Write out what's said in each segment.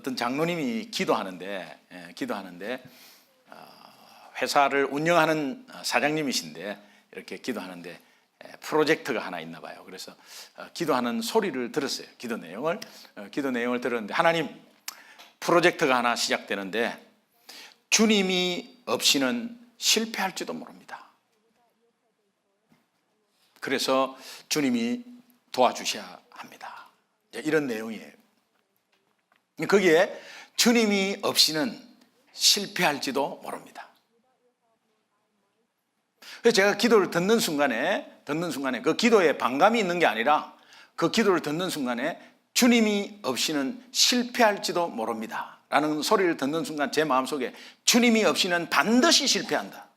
어떤 장로님이 기도하는데 회사를 운영하는 사장님이신데 이렇게 기도하는데 프로젝트가 하나 있나 봐요. 그래서 기도하는 소리를 들었어요. 기도 내용을 들었는데, 하나님, 프로젝트가 하나 시작되는데 주님이 없이는 실패할지도 모릅니다. 그래서 주님이 도와주셔야 합니다. 이런 내용이에요. 거기에 주님이 없이는 실패할지도 모릅니다. 그래서 제가 기도를 듣는 순간에 그 기도에 반감이 있는 게 아니라 그 기도를 듣는 순간에 주님이 없이는 실패할지도 모릅니다 라는 소리를 듣는 순간 제 마음속에 주님이 없이는 반드시 실패한다,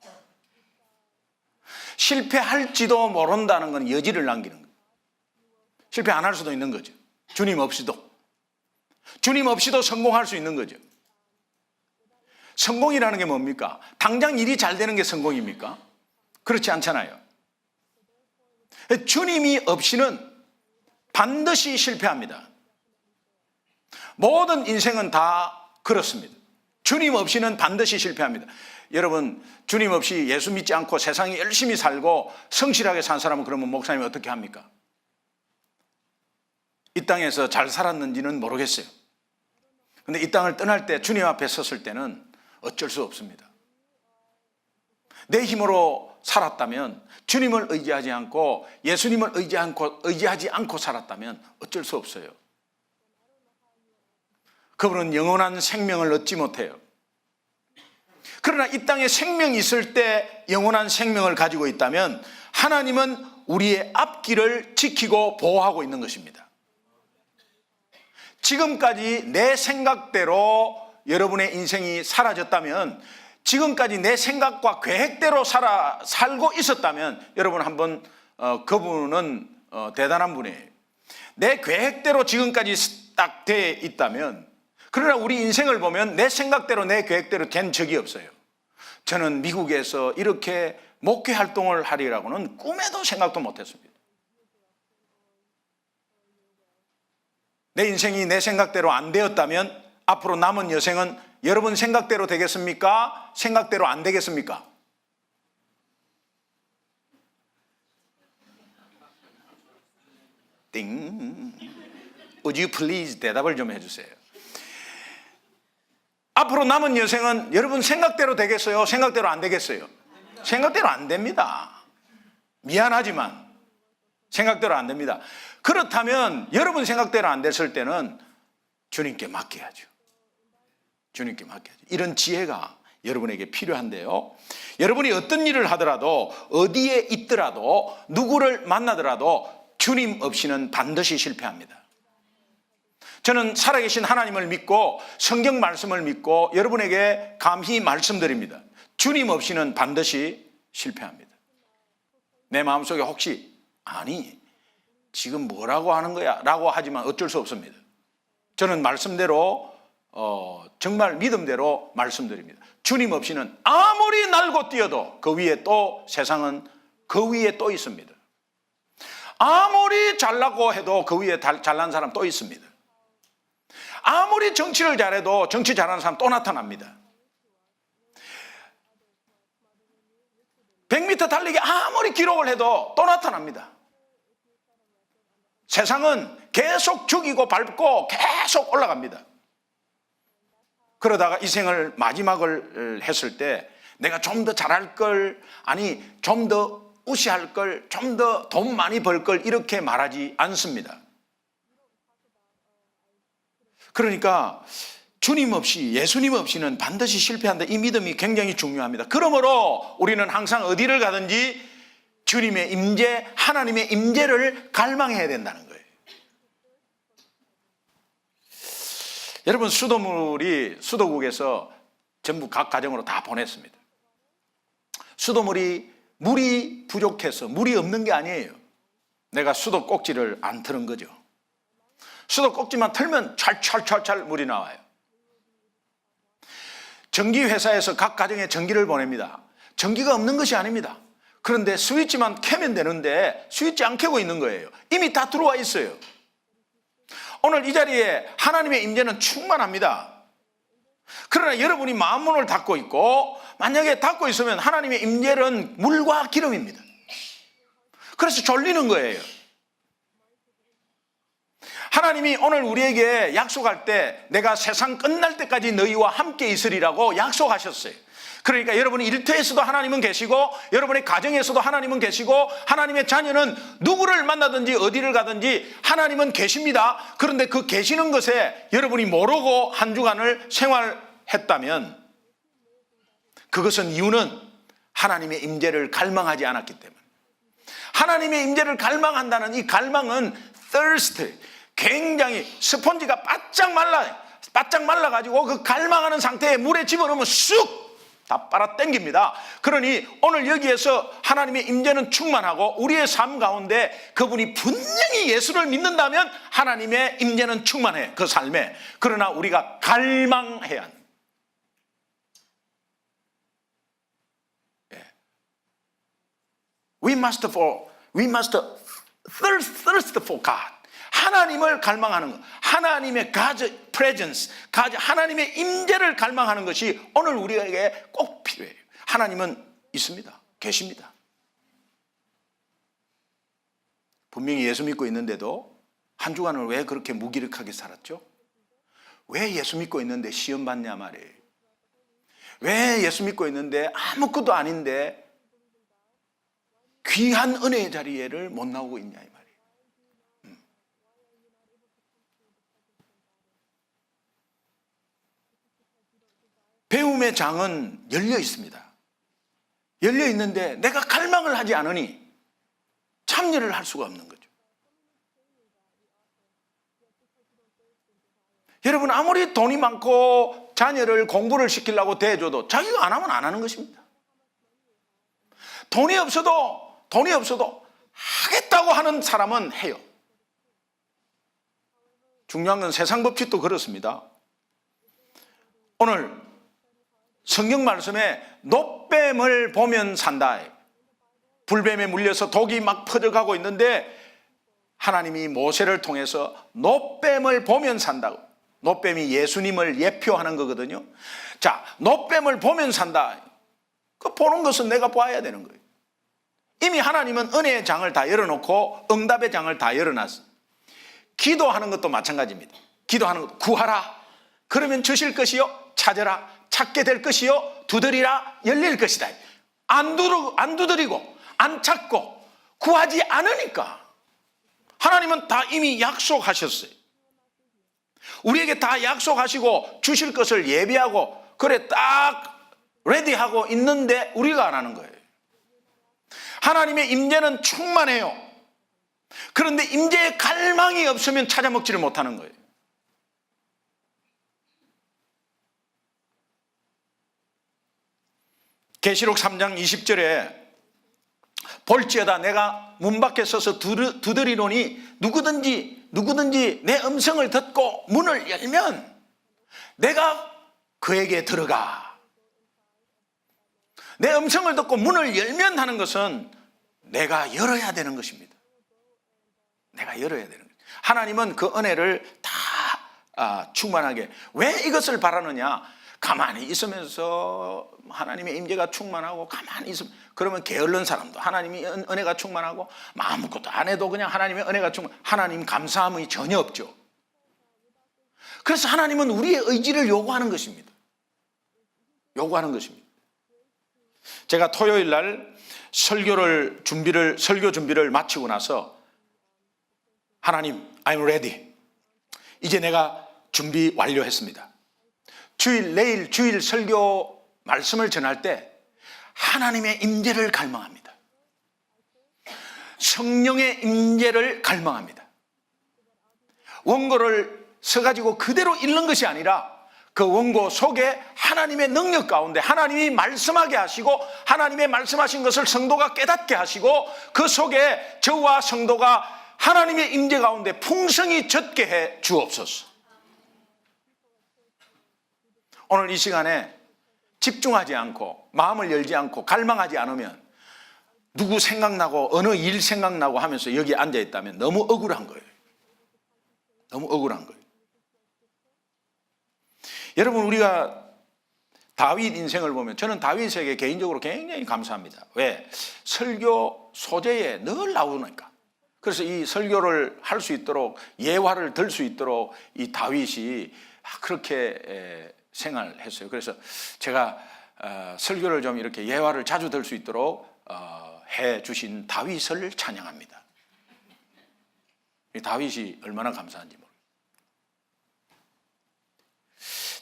실패할지도 모른다는 건 여지를 남기는 거예요. 실패 안 할 수도 있는 거죠. 주님 없이도 성공할 수 있는 거죠. 성공이라는 게 뭡니까? 당장 일이 잘 되는 게 성공입니까? 그렇지 않잖아요. 주님이 없이는 반드시 실패합니다. 모든 인생은 다 그렇습니다. 주님 없이는 반드시 실패합니다. 여러분, 주님 없이 예수 믿지 않고 세상에 열심히 살고 성실하게 산 사람은 그러면 목사님이 어떻게 합니까? 이 땅에서 잘 살았는지는 모르겠어요. 근데 이 땅을 떠날 때, 주님 앞에 섰을 때는 어쩔 수 없습니다. 내 힘으로 살았다면, 주님을 의지하지 않고 예수님을 의지하지 않고 살았다면 어쩔 수 없어요. 그분은 영원한 생명을 얻지 못해요. 그러나 이 땅에 생명이 있을 때 영원한 생명을 가지고 있다면 하나님은 우리의 앞길을 지키고 보호하고 있는 것입니다. 지금까지 내 생각대로 여러분의 인생이 사라졌다면, 지금까지 내 생각과 계획대로 살고 있었다면, 여러분 한번 그분은 대단한 분이에요. 내 계획대로 지금까지 딱 돼 있다면, 그러나 우리 인생을 보면 내 생각대로 내 계획대로 된 적이 없어요. 저는 미국에서 이렇게 목회 활동을 하리라고는 꿈에도 생각도 못했습니다. 내 인생이 내 생각대로 안 되었다면 앞으로 남은 여생은 여러분 생각대로 되겠습니까? 생각대로 안 되겠습니까? 띵. Would you please 대답을 좀 해주세요. 앞으로 남은 여생은 여러분 생각대로 되겠어요? 생각대로 안 되겠어요? 생각대로 안 됩니다. 미안하지만 생각대로 안 됩니다. 그렇다면 여러분 생각대로 안 됐을 때는 주님께 맡겨야죠. 주님께 맡겨야죠. 이런 지혜가 여러분에게 필요한데요, 여러분이 어떤 일을 하더라도, 어디에 있더라도, 누구를 만나더라도 주님 없이는 반드시 실패합니다. 저는 살아계신 하나님을 믿고 성경 말씀을 믿고 여러분에게 감히 말씀드립니다. 주님 없이는 반드시 실패합니다. 내 마음속에 혹시 아니 지금 뭐라고 하는 거야? 라고 하지만 어쩔 수 없습니다. 저는 말씀대로 정말 믿음대로 말씀드립니다. 주님 없이는 아무리 날고 뛰어도 그 위에 또 세상은 그 위에 또 있습니다. 아무리 잘나고 해도 그 위에 잘난 사람 또 있습니다. 아무리 정치를 잘해도 정치 잘하는 사람 또 나타납니다. 100m 달리기 아무리 기록을 해도 또 나타납니다. 세상은 계속 죽이고 밟고 계속 올라갑니다. 그러다가 이 생을 마지막을 했을 때 내가 좀 더 잘할 걸, 아니 좀 더 우시할 걸, 좀 더 돈 많이 벌 걸 이렇게 말하지 않습니다. 그러니까 주님 없이, 예수님 없이는 반드시 실패한다. 이 믿음이 굉장히 중요합니다. 그러므로 우리는 항상 어디를 가든지 주님의 임재, 하나님의 임재를 갈망해야 된다는 거예요. 여러분, 수돗물이 수도국에서 전부 각 가정으로 다 보냈습니다. 수돗물이 물이 부족해서, 물이 없는 게 아니에요. 내가 수도 꼭지를 안 트는 거죠. 수도 꼭지만 틀면 찰찰찰찰 물이 나와요. 전기회사에서 각 가정에 전기를 보냅니다. 전기가 없는 것이 아닙니다. 그런데 스위치만 켜면 되는데 스위치 안 켜고 있는 거예요. 이미 다 들어와 있어요. 오늘 이 자리에 하나님의 임재는 충만합니다. 그러나 여러분이 마음문을 닫고 있고, 만약에 닫고 있으면 하나님의 임재는 물과 기름입니다. 그래서 졸리는 거예요. 하나님이 오늘 우리에게 약속할 때 내가 세상 끝날 때까지 너희와 함께 있으리라고 약속하셨어요. 그러니까 여러분의 일터에서도 하나님은 계시고, 여러분의 가정에서도 하나님은 계시고, 하나님의 자녀는 누구를 만나든지 어디를 가든지 하나님은 계십니다. 그런데 그 계시는 것에 여러분이 모르고 한 주간을 생활했다면 그것은 이유는 하나님의 임재를 갈망하지 않았기 때문에. 하나님의 임재를 갈망한다는 이 갈망은 thirst, 굉장히 스펀지가 바짝 말라가지고 그 갈망하는 상태에 물에 집어넣으면 쑥 다 빨아 당깁니다. 그러니 오늘 여기에서 하나님의 임재는 충만하고 우리의 삶 가운데 그분이 분명히 예수를 믿는다면 하나님의 임재는 충만해, 그 삶에. 그러나 우리가 갈망해야 합니다. We must thirst for God. 하나님을 갈망하는 것, 하나님의 God's presence, 하나님의 임재를 갈망하는 것이 오늘 우리에게 꼭 필요해요. 하나님은 있습니다. 계십니다. 분명히 예수 믿고 있는데도 한 주간을 왜 그렇게 무기력하게 살았죠? 왜 예수 믿고 있는데 시험 받냐 말이에요. 왜 예수 믿고 있는데 아무것도 아닌데 귀한 은혜의 자리에를 못 나오고 있냐 이 말이에요. 배움의 장은 열려 있습니다. 열려 있는데 내가 갈망을 하지 않으니 참여를 할 수가 없는 거죠. 여러분, 아무리 돈이 많고 자녀를 공부를 시키려고 대줘도 자기가 안 하면 안 하는 것입니다. 돈이 없어도 하겠다고 하는 사람은 해요. 중요한 건 세상 법칙도 그렇습니다. 오늘 성경 말씀에 놋뱀을 보면 산다. 불뱀에 물려서 독이 막 퍼져가고 있는데 하나님이 모세를 통해서 놋뱀을 보면 산다고. 놋뱀이 예수님을 예표하는 거거든요. 자, 놋뱀을 보면 산다. 그 보는 것은 내가 봐야 되는 거예요. 이미 하나님은 은혜의 장을 다 열어놓고 응답의 장을 다 열어놨어요. 기도하는 것도 마찬가지입니다. 기도하는 것, 구하라. 그러면 주실 것이요. 찾으라. 찾게 될 것이요. 두드리라. 열릴 것이다. 안 두드리고 안 찾고 구하지 않으니까 하나님은 다 이미 약속하셨어요. 우리에게 다 약속하시고 주실 것을 예비하고 그래 딱 레디하고 있는데 우리가 안 하는 거예요. 하나님의 임재는 충만해요. 그런데 임재의 갈망이 없으면 찾아먹지를 못하는 거예요. 계시록 3장 20절에 볼지어다 내가 문 밖에 서서 두드리노니 누구든지 내 음성을 듣고 문을 열면 내가 그에게 들어가. 내 음성을 듣고 문을 열면 하는 것은 내가 열어야 되는 것입니다. 내가 열어야 되는 거예요. 하나님은 그 은혜를 다 충만하게. 왜 이것을 바라느냐? 가만히 있으면서 하나님의 임재가 충만하고 가만히 있으면 그러면 게을른 사람도 하나님이 은혜가 충만하고 아무것도 안 해도 그냥 하나님의 은혜가 하나님 감사함이 전혀 없죠. 그래서 하나님은 우리의 의지를 요구하는 것입니다. 요구하는 것입니다. 제가 토요일 날 설교 준비를 마치고 나서 하나님, I'm ready. 이제 내가 준비 완료했습니다. 내일 주일 설교 말씀을 전할 때 하나님의 임재를 갈망합니다. 성령의 임재를 갈망합니다. 원고를 써가지고 그대로 읽는 것이 아니라 그 원고 속에 하나님의 능력 가운데 하나님이 말씀하게 하시고 하나님의 말씀하신 것을 성도가 깨닫게 하시고 그 속에 저와 성도가 하나님의 임재 가운데 풍성히 젖게 해 주옵소서. 오늘 이 시간에 집중하지 않고 마음을 열지 않고 갈망하지 않으면 누구 생각나고 어느 일 생각나고 하면서 여기 앉아있다면 너무 억울한 거예요. 너무 억울한 거예요. 여러분, 우리가 다윗 인생을 보면 저는 다윗에게 개인적으로 굉장히 감사합니다. 왜? 설교 소재에 늘 나오니까. 그래서 이 설교를 할 수 있도록, 예화를 들 수 있도록 이 다윗이 그렇게 생활했어요. 그래서 제가 설교를 좀 이렇게 예화를 자주 들 수 있도록 해 주신 다윗을 찬양합니다. 이 다윗이 얼마나 감사한지 모르겠어요.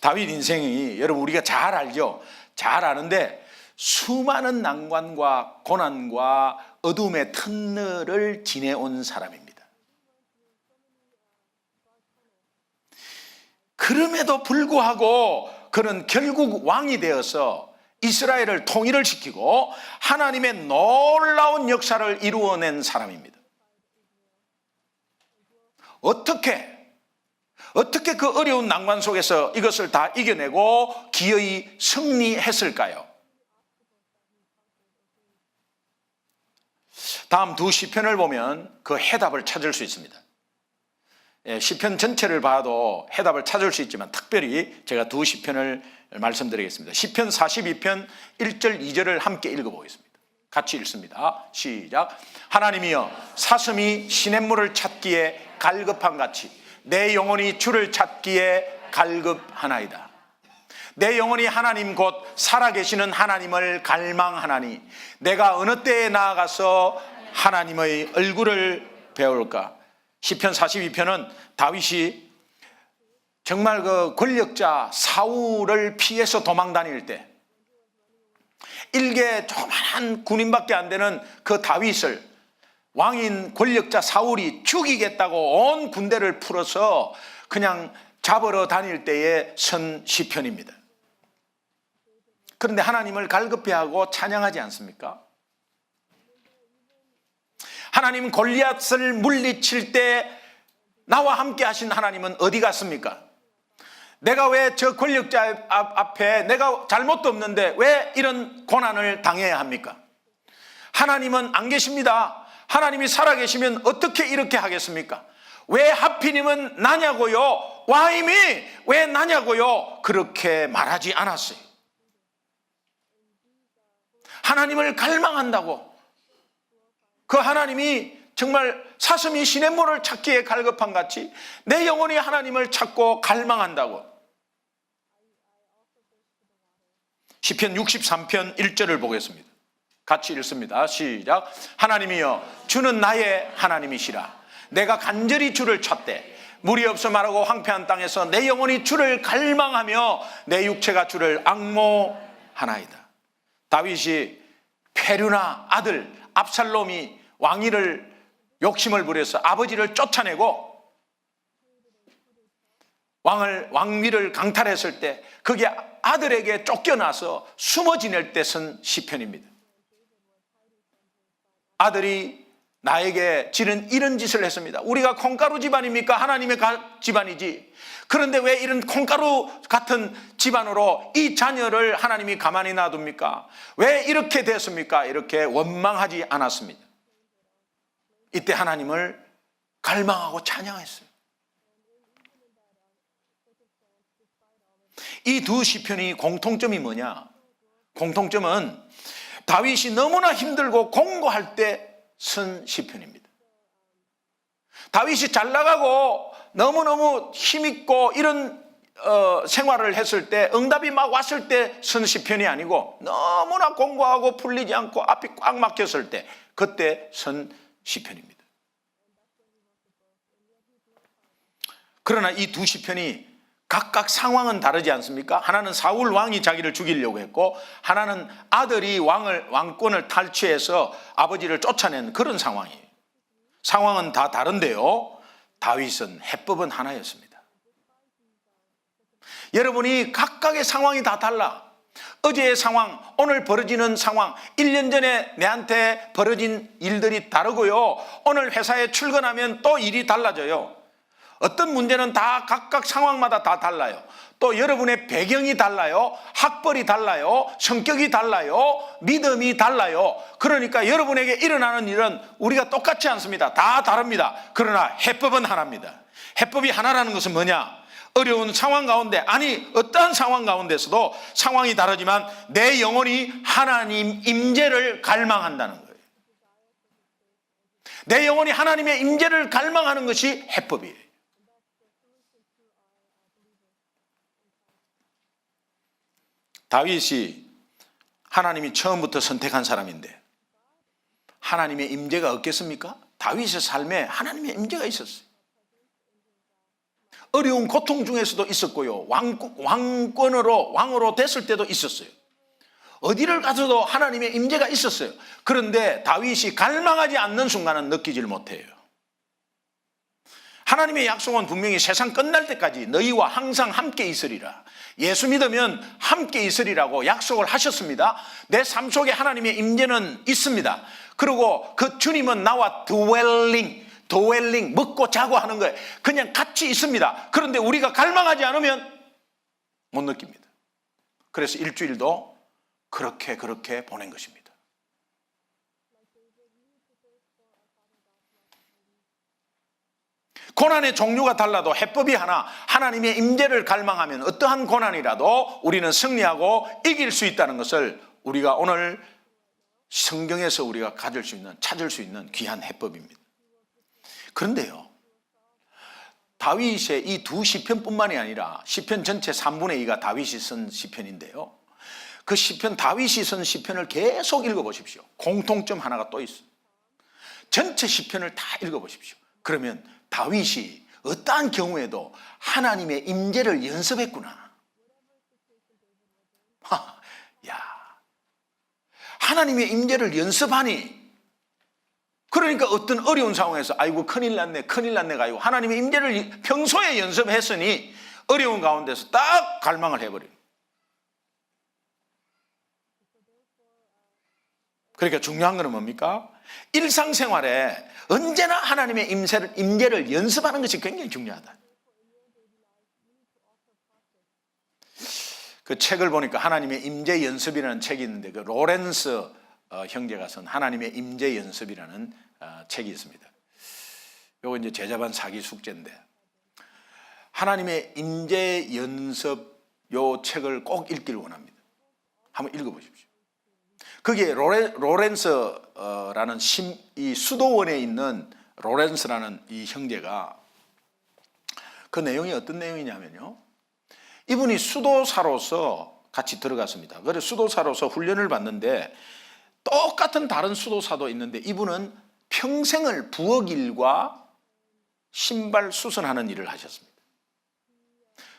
다윗 인생이 여러분 우리가 잘 알죠. 잘 아는데 수많은 난관과 고난과 어둠의 터널을 지내온 사람입니다. 그럼에도 불구하고 그는 결국 왕이 되어서 이스라엘을 통일을 시키고 하나님의 놀라운 역사를 이루어낸 사람입니다. 어떻게 그 어려운 난관 속에서 이것을 다 이겨내고 기어이 승리했을까요? 다음 두 시편을 보면 그 해답을 찾을 수 있습니다. 시편 전체를 봐도 해답을 찾을 수 있지만 특별히 제가 두 시편을 말씀드리겠습니다. 시편 42편 1절 2절을 함께 읽어보겠습니다. 같이 읽습니다. 시작. 하나님이여, 사슴이 시냇물을 찾기에 갈급한 같이 내 영혼이 주를 찾기에 갈급하나이다. 내 영혼이 하나님 곧 살아계시는 하나님을 갈망하나니 내가 어느 때에 나아가서 하나님의 얼굴을 배울까? 시편 42편은 다윗이 정말 그 권력자 사울을 피해서 도망 다닐 때 일개 조그만한 군인밖에 안 되는 그 다윗을 왕인 권력자 사울이 죽이겠다고 온 군대를 풀어서 그냥 잡으러 다닐 때의 선 시편입니다. 그런데 하나님을 갈급해하고 찬양하지 않습니까? 하나님 골리앗을 물리칠 때 나와 함께 하신 하나님은 어디 갔습니까? 내가 왜 저 권력자 앞에 내가 잘못도 없는데 왜 이런 고난을 당해야 합니까? 하나님은 안 계십니다. 하나님이 살아계시면 어떻게 이렇게 하겠습니까? 왜 하필이면 나냐고요? 와임이 왜 나냐고요? 그렇게 말하지 않았어요. 하나님을 갈망한다고. 그 하나님이 정말 사슴이 시냇물을 찾기에 갈급한 같이 내 영혼이 하나님을 찾고 갈망한다고. 시편 63편 1절을 보겠습니다. 같이 읽습니다. 시작. 하나님이여, 주는 나의 하나님이시라. 내가 간절히 주를 찾되 물이 없어 마르고 황폐한 땅에서 내 영혼이 주를 갈망하며 내 육체가 주를 앙모하나이다. 다윗이 페류나 아들 압살롬이 왕위를 욕심을 부려서 아버지를 쫓아내고 왕위를 강탈했을 때 그게 아들에게 쫓겨나서 숨어 지낼 때 쓴 시편입니다. 아들이 나에게 지는 이런 짓을 했습니다. 우리가 콩가루 집안입니까? 하나님의 집안이지. 그런데 왜 이런 콩가루 같은 집안으로 이 자녀를 하나님이 가만히 놔둡니까? 왜 이렇게 됐습니까? 이렇게 원망하지 않았습니다. 이때 하나님을 갈망하고 찬양했어요. 이 두 시편이 공통점이 뭐냐? 공통점은 다윗이 너무나 힘들고 공고할 때 쓴 시편입니다. 다윗이 잘 나가고 너무너무 힘있고 이런 생활을 했을 때 응답이 막 왔을 때 쓴 시편이 아니고 너무나 공고하고 풀리지 않고 앞이 꽉 막혔을 때 그때 쓴 시편입니다. 그러나 이 두 시편이 각각 상황은 다르지 않습니까? 하나는 사울 왕이 자기를 죽이려고 했고 하나는 아들이 왕권을 탈취해서 아버지를 쫓아낸 그런 상황이에요. 상황은 다 다른데요, 다윗은 해법은 하나였습니다. 여러분이 각각의 상황이 다 달라. 어제의 상황, 오늘 벌어지는 상황, 1년 전에 내한테 벌어진 일들이 다르고요, 오늘 회사에 출근하면 또 일이 달라져요. 어떤 문제는 다 각각 상황마다 다 달라요. 또 여러분의 배경이 달라요. 학벌이 달라요. 성격이 달라요. 믿음이 달라요. 그러니까 여러분에게 일어나는 일은 우리가 똑같지 않습니다. 다 다릅니다. 그러나 해법은 하나입니다. 해법이 하나라는 것은 뭐냐? 어려운 상황 가운데, 아니 어떠한 상황 가운데서도 상황이 다르지만 내 영혼이 하나님 임재를 갈망한다는 거예요. 내 영혼이 하나님의 임재를 갈망하는 것이 해법이에요. 다윗이 하나님이 처음부터 선택한 사람인데 하나님의 임재가 없겠습니까? 다윗의 삶에 하나님의 임재가 있었어요. 어려운 고통 중에서도 있었고요. 왕으로 됐을 때도 있었어요. 어디를 가서도 하나님의 임재가 있었어요. 그런데 다윗이 갈망하지 않는 순간은 느끼질 못해요. 하나님의 약속은 분명히 세상 끝날 때까지 너희와 항상 함께 있으리라. 예수 믿으면 함께 있으리라고 약속을 하셨습니다. 내 삶 속에 하나님의 임재는 있습니다. 그리고 그 주님은 나와 드웰링, 먹고 자고 하는 거예요. 그냥 같이 있습니다. 그런데 우리가 갈망하지 않으면 못 느낍니다. 그래서 일주일도 그렇게 보낸 것입니다. 고난의 종류가 달라도 해법이 하나, 하나님의 임재를 갈망하면 어떠한 고난이라도 우리는 승리하고 이길 수 있다는 것을 우리가 오늘 성경에서 우리가 찾을 수 있는 귀한 해법입니다. 그런데요, 다윗의 이 두 시편뿐만이 아니라 시편 전체 3분의 2가 다윗이 쓴 시편인데요, 그 시편, 다윗이 쓴 시편을 계속 읽어보십시오. 공통점 하나가 또 있어요. 전체 시편을 다 읽어보십시오. 그러면 다윗이 어떠한 경우에도 하나님의 임재를 연습했구나. 하나님의 임재를 연습하니, 그러니까 어떤 어려운 상황에서 아이고 큰일 났네 가지고 하나님의 임재를 평소에 연습했으니 어려운 가운데서 딱 갈망을 해버려요. 그러니까 중요한 것은 뭡니까? 일상생활에 언제나 하나님의 임재를 연습하는 것이 굉장히 중요하다. 그 책을 보니까 하나님의 임재 연습이라는 책이 있는데, 그 로렌스 형제가 쓴 하나님의 임재 연습이라는 책이 있습니다. 요거 이제 제자반 사기 숙제인데, 하나님의 임재 연습 요 책을 꼭 읽기를 원합니다. 한번 읽어보십시오. 거기에 로렌스라는 이 수도원에 있는 로렌스라는 이 형제가, 그 내용이 어떤 내용이냐면요, 이분이 수도사로서 같이 들어갔습니다. 그래서 수도사로서 훈련을 받는데 똑같은 다른 수도사도 있는데 이분은 평생을 부엌 일과 신발 수선하는 일을 하셨습니다.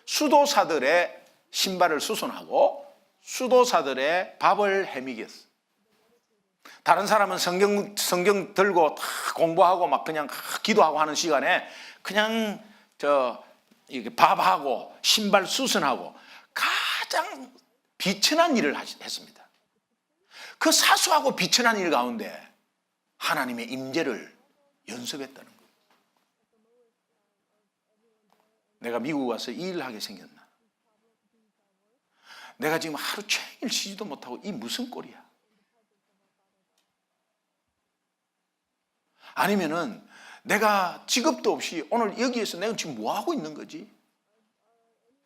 수도사들의 신발을 수선하고 수도사들의 밥을 해먹였어요. 다른 사람은 성경 들고 다 공부하고 막 그냥 기도하고 하는 시간에 그냥 이렇게 밥하고 신발 수선하고 가장 비천한 일을 했습니다. 그 사소하고 비천한 일 가운데 하나님의 임재를 연습했다는 거예요. 내가 미국 와서 이 일을 하게 생겼나? 내가 지금 하루 종일 쉬지도 못하고 이 무슨 꼴이야? 아니면은 내가 직업도 없이 오늘 여기에서 내가 지금 뭐 하고 있는 거지?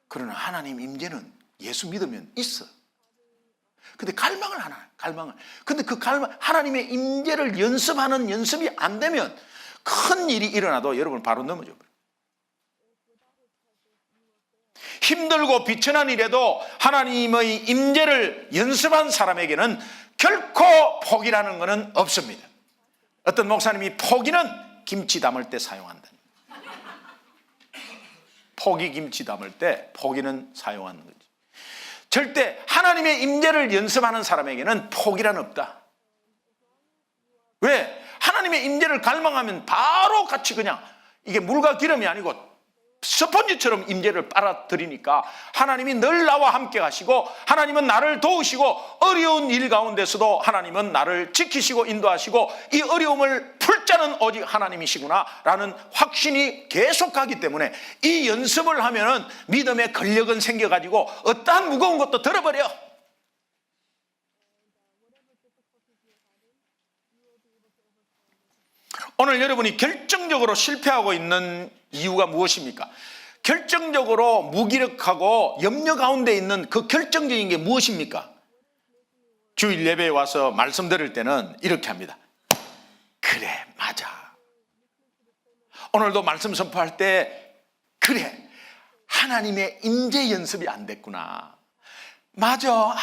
그러나 하나님 임재는 예수 믿으면 있어. 근데 갈망을 하나, 갈망을. 근데 그 하나님의 임재를 연습하는 연습이 안 되면 큰 일이 일어나도 여러분 바로 넘어져 버려요. 힘들고 비천한 일에도 하나님의 임재를 연습한 사람에게는 결코 포기라는 것은 없습니다. 어떤 목사님이 포기는 김치 담을 때 사용한다. 포기 김치 담을 때 포기는 사용하는 거지. 절대 하나님의 임재를 연습하는 사람에게는 포기란 없다. 왜? 하나님의 임재를 갈망하면 바로 같이 그냥, 이게 물과 기름이 아니고 스펀지처럼 임재를 빨아들이니까 하나님이 늘 나와 함께 하시고 하나님은 나를 도우시고 어려운 일 가운데서도 하나님은 나를 지키시고 인도하시고 이 어려움을 풀 자는 오직 하나님이시구나 라는 확신이 계속 가기 때문에 이 연습을 하면은 믿음의 근력은 생겨가지고 어떠한 무거운 것도 들어버려. 오늘 여러분이 결정적으로 실패하고 있는 이유가 무엇입니까? 결정적으로 무기력하고 염려 가운데 있는 그 결정적인 게 무엇입니까? 주일 예배에 와서 말씀 들을 때는 이렇게 합니다. 그래, 맞아. 오늘도 말씀 선포할 때 그래, 하나님의 임재 연습이 안 됐구나. 맞아.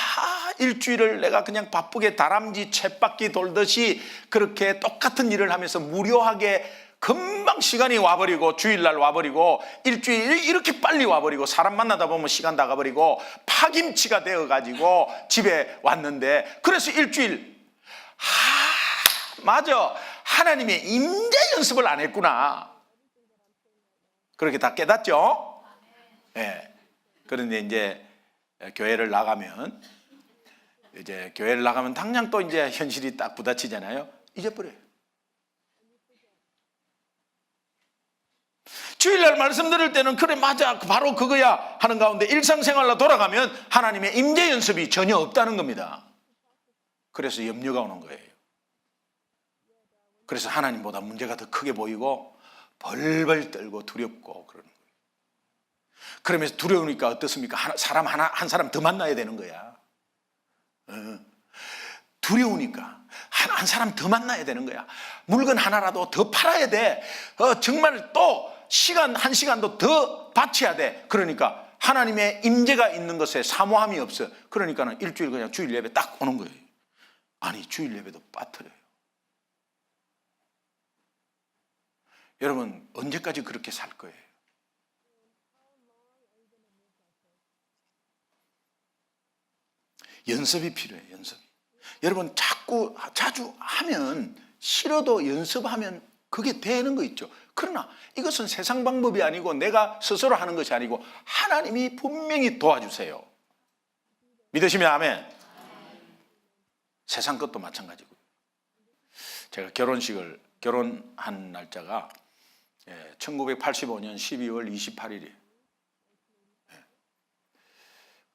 일주일을 내가 그냥 바쁘게 다람쥐 쳇바퀴 돌듯이 그렇게 똑같은 일을 하면서 무료하게 금방 시간이 와버리고 주일날 와버리고 일주일이 이렇게 빨리 와버리고 사람 만나다 보면 시간 다 가버리고 파김치가 되어가지고 집에 왔는데 그래서 일주일 맞아. 하나님의 임재 연습을 안 했구나. 그렇게 다 깨닫죠? 네. 그런데 이제 교회를 나가면 당장 또 이제 현실이 딱 부딪히잖아요. 잊어버려요. 주일날 말씀 들을 때는 그래 맞아 바로 그거야 하는 가운데 일상생활로 돌아가면 하나님의 임재 연습이 전혀 없다는 겁니다. 그래서 염려가 오는 거예요. 그래서 하나님보다 문제가 더 크게 보이고 벌벌 떨고 두렵고 그러는 거예요. 그러면서 두려우니까 어떻습니까? 한 사람 더 만나야 되는 거야. 두려우니까 한 사람 더 만나야 되는 거야. 물건 하나라도 더 팔아야 돼. 정말 또 한 시간도 더 바쳐야 돼. 그러니까 하나님의 임재가 있는 것에 사모함이 없어. 그러니까는 일주일 그냥 주일 예배 딱 오는 거예요. 아니 주일 예배도 빠뜨려요. 여러분 언제까지 그렇게 살 거예요? 연습이 필요해요. 연습이. 여러분 자주 하면 싫어도 연습하면 그게 되는 거 있죠. 그러나 이것은 세상 방법이 아니고 내가 스스로 하는 것이 아니고 하나님이 분명히 도와주세요. 믿으시면 아멘. 세상 것도 마찬가지고. 제가 결혼한 날짜가 1985년 12월 28일이에요.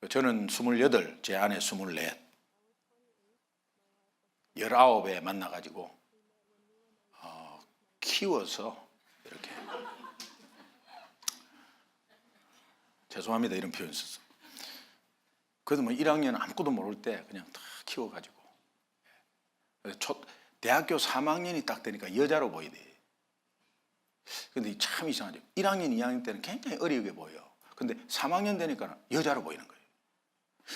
저는 28, 제 아내 24, 19에 만나가지고 키워서 이렇게 죄송합니다 이런 표현 썼어. 그래도 뭐 1학년 아무것도 모를 때 그냥 다 키워가지고 대학교 3학년이 딱 되니까 여자로 보이대. 근데 참 이상하죠. 1학년, 2학년 때는 굉장히 어리게 보여. 근데 3학년 되니까 여자로 보이는 거예요.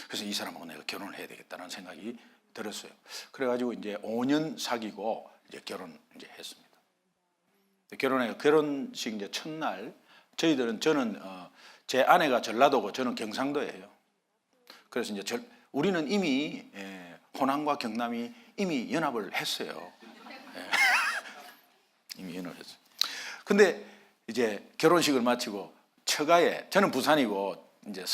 그래서 이 사람하고 내가 결혼을 해야 되겠다는 생각이 들었어요. 그래가지고 이제 5년 사귀고 이제 결혼 이제 했습니다. 결혼식 이제 첫날 저는 제 아내가 전라도고 저는 경상도예요. 그래서 이제 우리는 이미 호남과 경남이 이미 연합을 했어요. 이미 연합을 했어요. 근데 이제 결혼식을 마치고 처가에 저는 부산이고 이제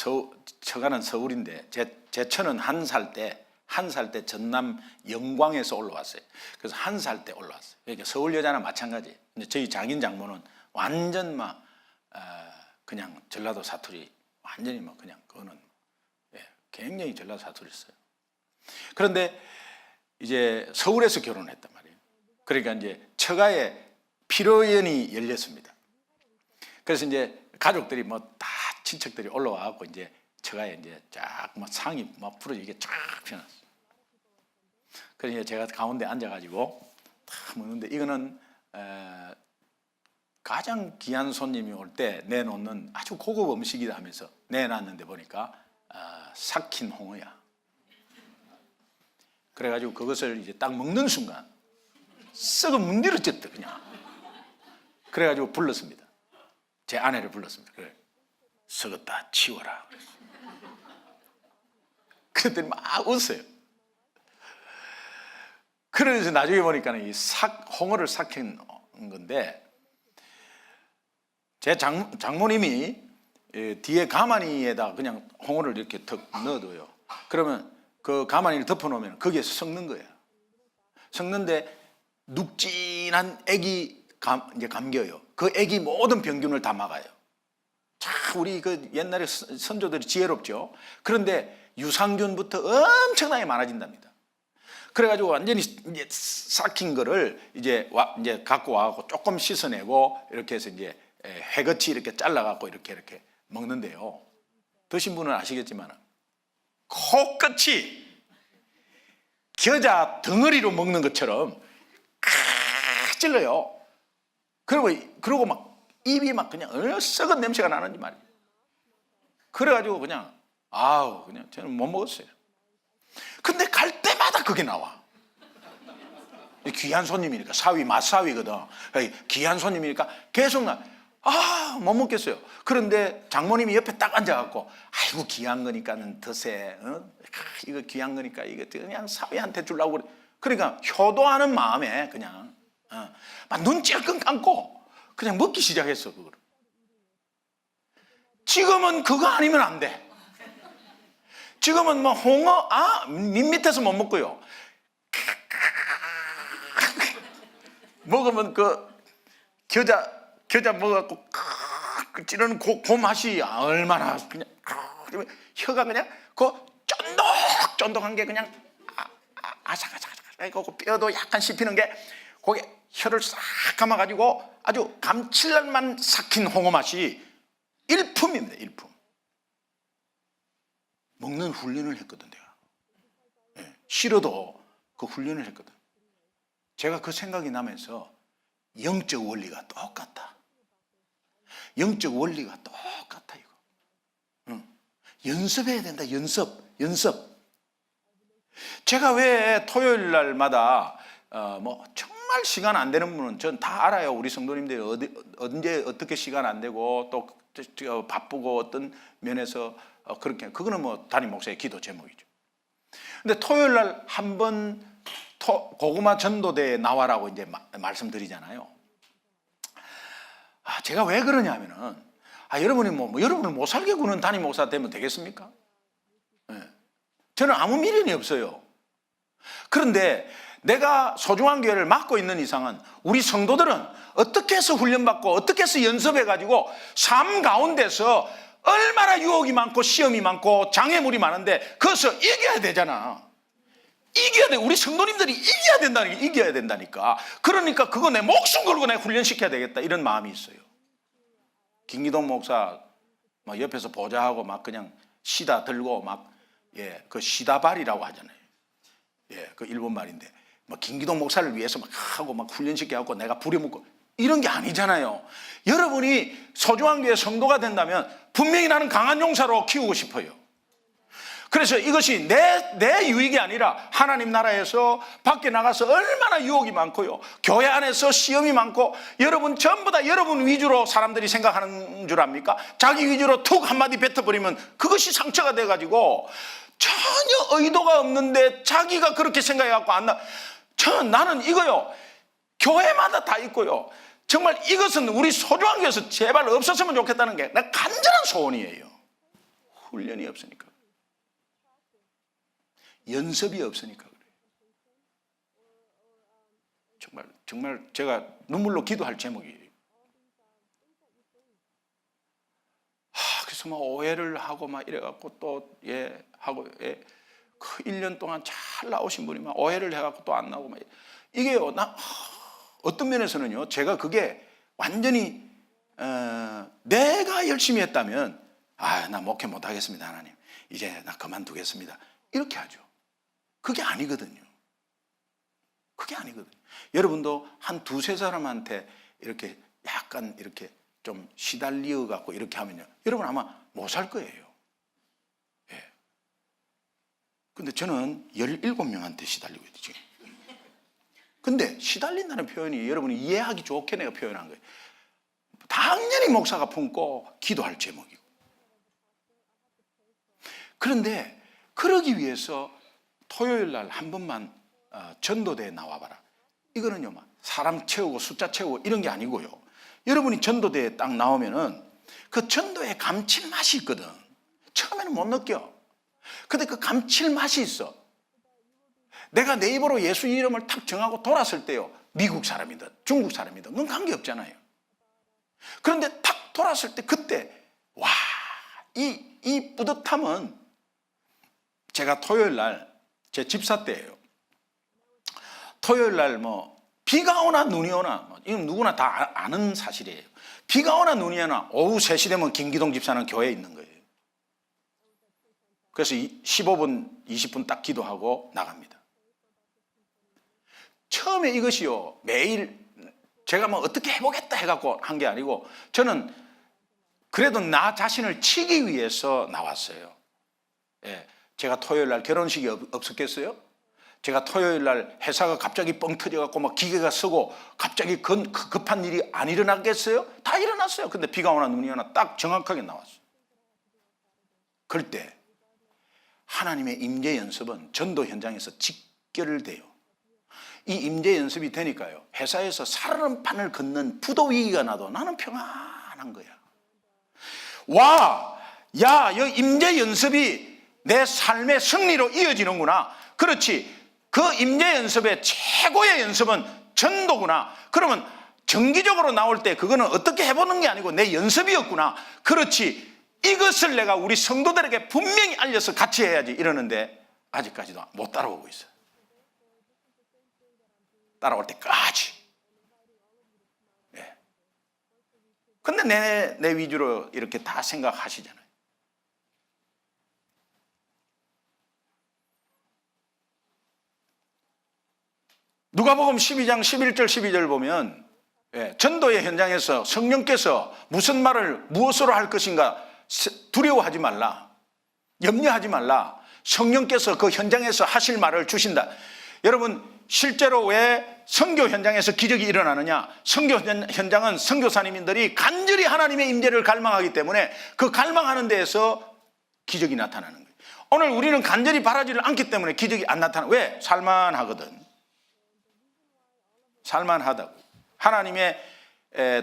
처가는 서울인데 제 처는 한 살 때 전남 영광에서 올라왔어요. 그래서 한 살 때 올라왔어요. 그러니까 서울 여자나 마찬가지. 근데 저희 장인 장모는 완전 막 그냥 전라도 사투리 완전히 막 그냥 그거는 굉장히 전라도 사투리였어요. 그런데 이제 서울에서 결혼했단 말이에요. 그러니까 이제 처가에 피로연이 열렸습니다. 그래서 이제 가족들이 뭐 다 친척들이 올라와갖고 이제 처가에 이제 쫙 막 상이 막 풀어져 이게 쫙 펴놨어요. 그래서 제가 가운데 앉아가지고 딱 먹는데 이거는 가장 귀한 손님이 올 때 내놓는 아주 고급 음식이다 하면서 내놨는데 보니까 삭힌 홍어야. 그래가지고 그것을 이제 딱 먹는 순간 썩어 문드러졌다 그냥. 그래가지고 불렀습니다. 제 아내를 불렀습니다. 그래, 썩었다 치워라. 그랬더니 막 웃어요. 그래서 나중에 보니까 이 홍어를 삭힌 건데 제 장모님이 뒤에 가마니에다 그냥 홍어를 이렇게 턱 넣어둬요. 그러면 그 가마니를 덮어놓으면 거기에서 섞는 거예요. 섞는데 눅진한 액이 이제 감겨요. 그 액이 모든 병균을 다 막아요. 자, 우리 그 옛날에 선조들이 지혜롭죠. 그런데 유산균부터 엄청나게 많아진답니다. 그래가지고 완전히 이제 삭힌 거를 이제 갖고 와갖고 조금 씻어내고 이렇게 해서 이제 회같이 이렇게 잘라갖고 이렇게 먹는데요. 드신 분은 아시겠지만 코끝이 겨자 덩어리로 먹는 것처럼 찔러요. 그리고 막 입이 막 그냥 썩은 냄새가 나는지 말이에요. 그래가지고 그냥 저는 못 먹었어요. 근데 갈 때마다 그게 나와. 귀한 손님이니까 맛사위거든. 귀한 손님이니까 계속 못 먹겠어요. 그런데 장모님이 옆에 딱 앉아갖고 아이고 귀한 거니까는 드세. 이거 귀한 거니까 이거 그냥 사위한테 주려고 그래. 그러니까 효도하는 마음에 그냥 막 눈 찔끔 감고 그냥 먹기 시작했어. 그걸. 지금은 그거 아니면 안 돼. 지금은 뭐 홍어 밋밋해서 못 먹고요. 먹으면 그 겨자 먹어갖고 찌르는 그 맛이 얼마나 그냥 혀가 그냥 그 쫀득쫀득한 게 그냥 아삭아삭아삭 뼈도 약간 씹히는 게 거기 혀를 싹 감아가지고 아주 감칠맛만 삭힌 홍어 맛이 일품입니다. 일품. 먹는 훈련을 했거든 내가. 싫어도 그 훈련을 했거든. 제가 그 생각이 나면서 영적 원리가 똑같다. 영적 원리가 똑같아 이거. 연습해야 된다. 연습. 제가 왜 토요일 날마다 뭐 정말 시간 안 되는 분은 전 다 알아요. 우리 성도님들이 언제 어떻게 시간 안 되고 또 바쁘고 어떤 면에서 그렇게 그거는 뭐 담임 목사의 기도 제목이죠. 근데 토요일 날 한 번 고구마 전도대에 나와라고 이제 말씀드리잖아요. 제가 왜 그러냐면은 여러분이 여러분을 못 살게 구는 담임 목사 되면 되겠습니까? 저는 아무 미련이 없어요. 그런데 내가 소중한 교회를 맡고 있는 이상은 우리 성도들은 어떻게 해서 훈련받고 어떻게 해서 연습해가지고 삶 가운데서 얼마나 유혹이 많고 시험이 많고 장애물이 많은데 그것을 이겨야 되잖아. 이겨야 돼. 우리 성도님들이 이겨야 된다니까. 그러니까 그거 내 목숨 걸고 내가 훈련시켜야 되겠다 이런 마음이 있어요. 김기동 목사 막 옆에서 보좌하고 막 그냥 시다 들고 그 시다발이라고 하잖아요. 그 일본 말인데 김기동 목사를 위해서 막 하고 막 훈련시켜갖고 내가 부려먹고 이런 게 아니잖아요. 여러분이 소중한 교회 성도가 된다면 분명히 나는 강한 용사로 키우고 싶어요. 그래서 이것이 내 유익이 아니라 하나님 나라에서 밖에 나가서 얼마나 유혹이 많고요. 교회 안에서 시험이 많고 여러분 전부 다 여러분 위주로 사람들이 생각하는 줄 압니까? 자기 위주로 툭 한마디 뱉어버리면 그것이 상처가 돼가지고 전혀 의도가 없는데 자기가 그렇게 생각해갖고 나는 이거요. 교회마다 다 있고요. 정말 이것은 우리 소중한 교회에서 제발 없었으면 좋겠다는 게 내 간절한 소원이에요. 훈련이 없으니까. 연습이 없으니까 그래요. 정말 제가 눈물로 기도할 제목이에요. 그래서 막 오해를 하고 막 이래갖고 또 하고 그 1년 동안 잘 나오신 분이 막 오해를 해갖고 또 안 나오고 막 이게요. 어떤 면에서는요. 제가 그게 완전히 내가 열심히 했다면 나 목회 못 하겠습니다 하나님. 이제 나 그만두겠습니다. 이렇게 하죠. 그게 아니거든요. 그게 아니거든요. 여러분도 한 두세 사람한테 이렇게 약간 이렇게 좀 시달려 갖고 이렇게 하면요. 여러분 아마 못 살 거예요. 근데 저는 17명한테 시달리고 있지. 근데 시달린다는 표현이 여러분이 이해하기 좋게 내가 표현한 거예요. 당연히 목사가 품고 기도할 제목이고. 그런데 그러기 위해서 토요일 날 한 번만 전도대에 나와봐라. 이거는요, 막 사람 채우고 숫자 채우고 이런 게 아니고요. 여러분이 전도대에 딱 나오면은 그 전도의 감칠맛이 있거든. 처음에는 못 느껴. 근데 그 감칠맛이 있어. 내가 내 입으로 예수 이름을 탁 정하고 돌았을 때요, 미국 사람이든 중국 사람이든 그건 관계없잖아요. 그런데 탁 돌았을 때 그때 와, 이 뿌듯함은, 제가 토요일 날 제 집사 때예요. 토요일 날 비가 오나 눈이 오나, 이건 누구나 다 아는 사실이에요. 비가 오나 눈이 오나 오후 3시 되면 김기동 집사는 교회에 있는 거예요. 그래서 15분 20분 딱 기도하고 나갑니다. 처음에 이것이요, 매일 제가 어떻게 해보겠다 해갖고 한 게 아니고, 저는 그래도 나 자신을 치기 위해서 나왔어요. 예, 제가 토요일 날 결혼식이 없었겠어요? 제가 토요일 날 회사가 갑자기 뻥 터져갖고 막 기계가 쓰고 갑자기 급한 일이 안 일어나겠어요? 다 일어났어요. 근데 비가 오나 눈이 오나 딱 정확하게 나왔어요. 그럴 때 하나님의 임재 연습은 전도 현장에서 직결돼요. 이 임재 연습이 되니까요, 회사에서 살얼음판을 걷는 부도 위기가 나도 나는 평안한 거야. 와, 야, 이 임재 연습이 내 삶의 승리로 이어지는구나. 그렇지, 그 임재 연습의 최고의 연습은 전도구나. 그러면 정기적으로 나올 때 그거는 어떻게 해보는 게 아니고 내 연습이었구나. 그렇지, 이것을 내가 우리 성도들에게 분명히 알려서 같이 해야지 이러는데 아직까지도 못 따라오고 있어요. 따라올 때까지. 예. 근데 내 위주로 이렇게 다 생각하시잖아요. 누가복음 12장 11절 12절 보면, 전도의 현장에서 성령께서 무슨 말을 무엇으로 할 것인가 두려워하지 말라, 염려하지 말라, 성령께서 그 현장에서 하실 말을 주신다. 여러분, 실제로 왜 선교 현장에서 기적이 일어나느냐? 선교 현장은 선교사님들이 간절히 하나님의 임재를 갈망하기 때문에 그 갈망하는 데에서 기적이 나타나는 거예요. 오늘 우리는 간절히 바라지를 않기 때문에 기적이 안 나타나. 왜? 살만하거든. 살만하다고. 하나님의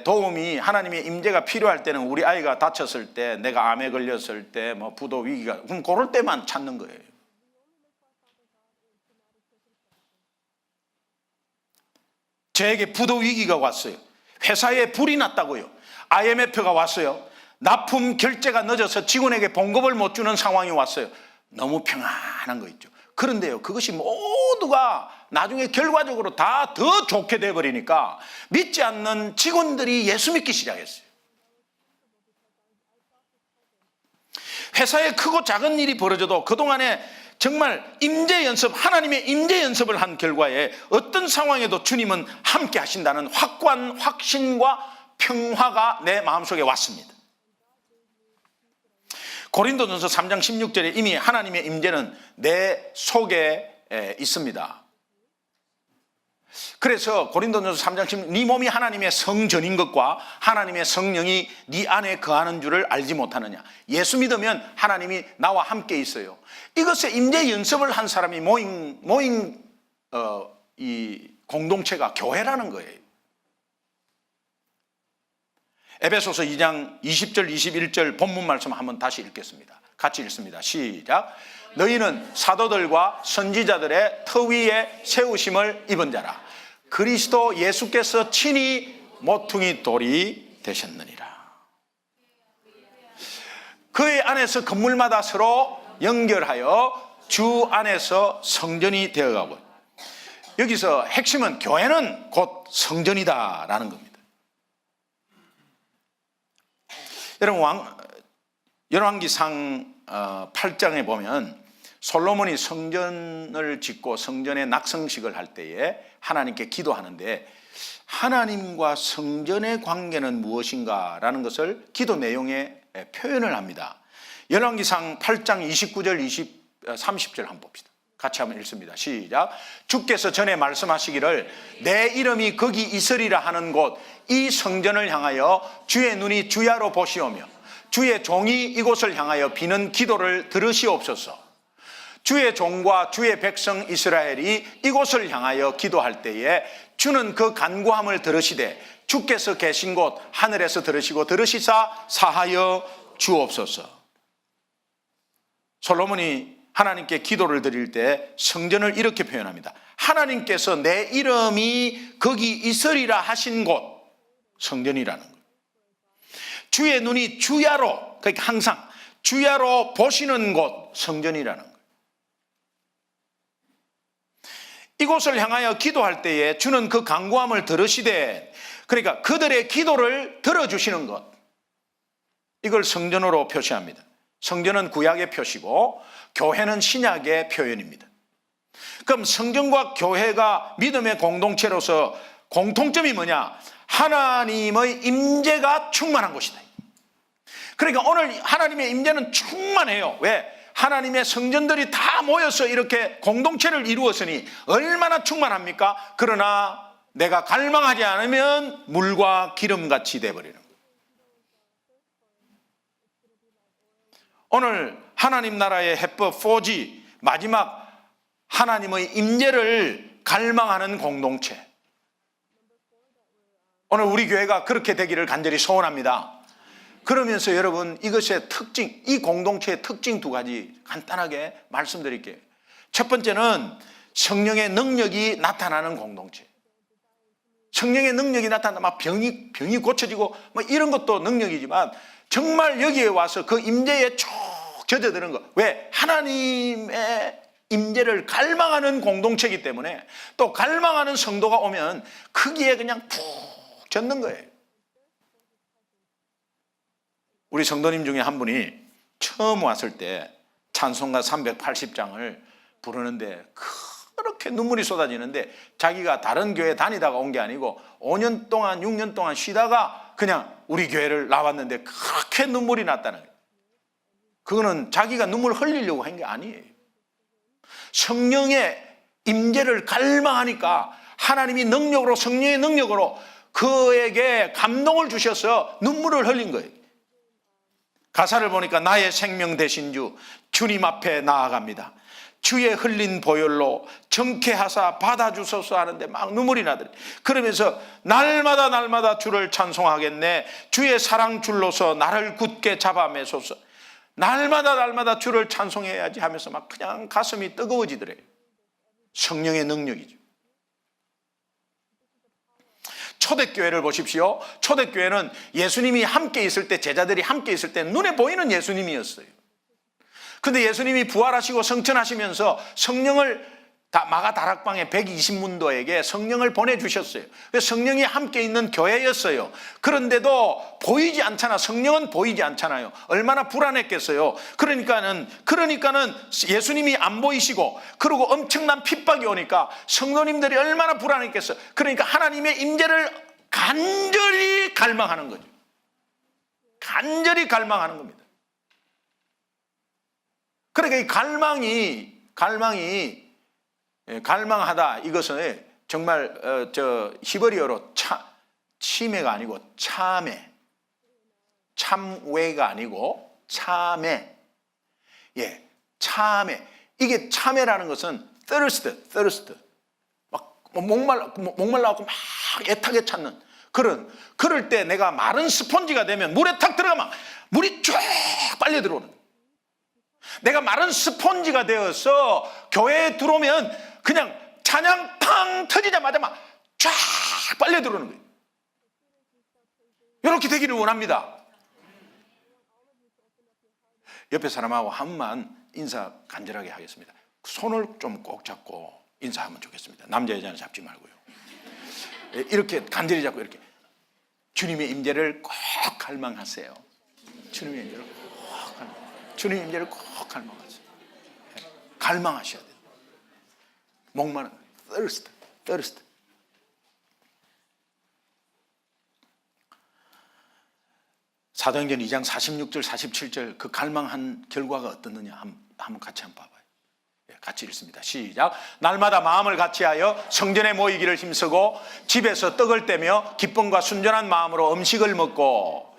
도움이, 하나님의 임재가 필요할 때는, 우리 아이가 다쳤을 때, 내가 암에 걸렸을 때, 부도 위기가, 그럼 그럴 때만 찾는 거예요. 저에게 부도 위기가 왔어요. 회사에 불이 났다고요. IMF가 왔어요. 납품 결제가 늦어서 직원에게 봉급을 못 주는 상황이 왔어요. 너무 평안한 거 있죠. 그런데요, 그것이 모두가 나중에 결과적으로 다 더 좋게 돼버리니까 믿지 않는 직원들이 예수 믿기 시작했어요. 회사에 크고 작은 일이 벌어져도 그동안에 정말 임재 연습, 하나님의 임재 연습을 한 결과에 어떤 상황에도 주님은 함께 하신다는 확고한 확신과 평화가 내 마음속에 왔습니다. 고린도전서 3장 16절에 이미 하나님의 임재는 내 속에 있습니다. 그래서 고린도전서 3장 16절, 네 몸이 하나님의 성전인 것과 하나님의 성령이 네 안에 거하는 줄을 알지 못하느냐. 예수 믿으면 하나님이 나와 함께 있어요. 이것에 임재 연습을 한 사람이 모인 이 공동체가 교회라는 거예요. 에베소서 2장 20절 21절 본문 말씀 한번 다시 읽겠습니다. 같이 읽습니다. 시작. 너희는 사도들과 선지자들의 터 위에 세우심을 입은 자라. 그리스도 예수께서 친히 모퉁이 돌이 되셨느니라. 그의 안에서 건물마다 서로 연결하여 주 안에서 성전이 되어가고, 여기서 핵심은 교회는 곧 성전이다라는 겁니다. 여러분, 열왕기상 8장에 보면 솔로몬이 성전을 짓고 성전의 낙성식을 할 때에 하나님께 기도하는데, 하나님과 성전의 관계는 무엇인가 라는 것을 기도 내용에 표현을 합니다. 열왕기상 8장 29절 30절 한번 봅시다. 같이 한번 읽습니다. 시작. 주께서 전에 말씀하시기를 내 이름이 거기 있으리라 하는 곳 이 성전을 향하여 주의 눈이 주야로 보시오며 주의 종이 이곳을 향하여 비는 기도를 들으시옵소서. 주의 종과 주의 백성 이스라엘이 이곳을 향하여 기도할 때에 주는 그 간구함을 들으시되 주께서 계신 곳 하늘에서 들으시고 들으시사 사하여 주옵소서. 솔로몬이 하나님께 기도를 드릴 때 성전을 이렇게 표현합니다. 하나님께서 내 이름이 거기 있으리라 하신 곳, 성전이라는 거예요. 주의 눈이 주야로, 그러니까 항상 주야로 보시는 곳, 성전이라는 거예요. 이곳을 향하여 기도할 때에 주는 그 간구함을 들으시되, 그러니까 그들의 기도를 들어주시는 것, 이걸 성전으로 표시합니다. 성전은 구약의 표시고 교회는 신약의 표현입니다. 그럼 성전과 교회가 믿음의 공동체로서 공통점이 뭐냐? 하나님의 임재가 충만한 곳이다. 그러니까 오늘 하나님의 임재는 충만해요. 왜? 하나님의 성전들이 다 모여서 이렇게 공동체를 이루었으니 얼마나 충만합니까? 그러나 내가 갈망하지 않으면 물과 기름같이 돼버리는 거예요. 오늘 하나님 나라의 해법 4G, 마지막 하나님의 임재를 갈망하는 공동체, 오늘 우리 교회가 그렇게 되기를 간절히 소원합니다. 그러면서 여러분, 이것의 특징, 이 공동체의 특징 두 가지 간단하게 말씀드릴게요. 첫 번째는 성령의 능력이 나타나는 공동체. 성령의 능력이 나타나 막 병이 고쳐지고 뭐 이런 것도 능력이지만 정말 여기에 와서 그 임재에 쭉 젖어드는 거. 왜? 하나님의 임재를 갈망하는 공동체이기 때문에, 또 갈망하는 성도가 오면 거기에 그냥 푹 젖는 거예요. 우리 성도님 중에 한 분이 처음 왔을 때 찬송가 380장을 부르는데 그렇게 눈물이 쏟아지는데, 자기가 다른 교회 다니다가 온 게 아니고 5년 동안 6년 동안 쉬다가 그냥 우리 교회를 나왔는데 그렇게 눈물이 났다는 거예요. 그거는 자기가 눈물 흘리려고 한 게 아니에요. 성령의 임재를 갈망하니까 하나님이 능력으로, 성령의 능력으로 그에게 감동을 주셔서 눈물을 흘린 거예요. 가사를 보니까 나의 생명 되신 주 주님 앞에 나아갑니다. 주의 흘린 보혈로 정케하사 받아주소서 하는데 막 눈물이 나더래. 그러면서 날마다 주를 찬송하겠네. 주의 사랑 줄로서 나를 굳게 잡아매소서. 날마다 주를 찬송해야지 하면서 막 그냥 가슴이 뜨거워지더래요. 성령의 능력이죠. 초대교회를 보십시오. 초대교회는 예수님이 함께 있을 때, 제자들이 함께 있을 때 눈에 보이는 예수님이었어요. 근데 예수님이 부활하시고 성천하시면서 성령을 마가 다락방의 120문도에게 성령을 보내주셨어요. 그래서 성령이 함께 있는 교회였어요. 그런데도 보이지 않잖아. 성령은 보이지 않잖아요. 얼마나 불안했겠어요. 그러니까는 예수님이 안 보이시고, 그리고 엄청난 핍박이 오니까 성도님들이 얼마나 불안했겠어요. 그러니까 하나님의 임재를 간절히 갈망하는 거죠. 간절히 갈망하는 겁니다. 그러니까 이 갈망하다, 이것은 정말 히브리어로 치매가 아니고 참외가 아니고 참외. 예, 참외. 이게 참외라는 것은 thirst. 막 목말라갖고 막 애타게 찾는 그럴 때 내가 마른 스폰지가 되면 물에 탁 들어가면 물이 쫙 빨려 들어오는 거예요. 내가 마른 스폰지가 되어서 교회에 들어오면 그냥 찬양 탕 터지자마자 막 쫙 빨려 들어오는 거예요. 이렇게 되기를 원합니다. 옆에 사람하고 한번 인사 간절하게 하겠습니다. 손을 좀 꼭 잡고 인사하면 좋겠습니다. 남자 여자는 잡지 말고요. 이렇게 간절히 잡고, 이렇게 주님의 임재를 꼭 갈망하세요. 주님의 임재를 꼭 갈망하세요. 갈망하셔야 돼요. 목마른 thirst. 사도행전 2장 46절 47절 그 갈망한 결과가 어떻느냐 한번 같이 한번 봐봐요. 같이 읽습니다. 시작. 날마다 마음을 같이하여 성전에 모이기를 힘쓰고 집에서 떡을 떼며 기쁨과 순전한 마음으로 음식을 먹고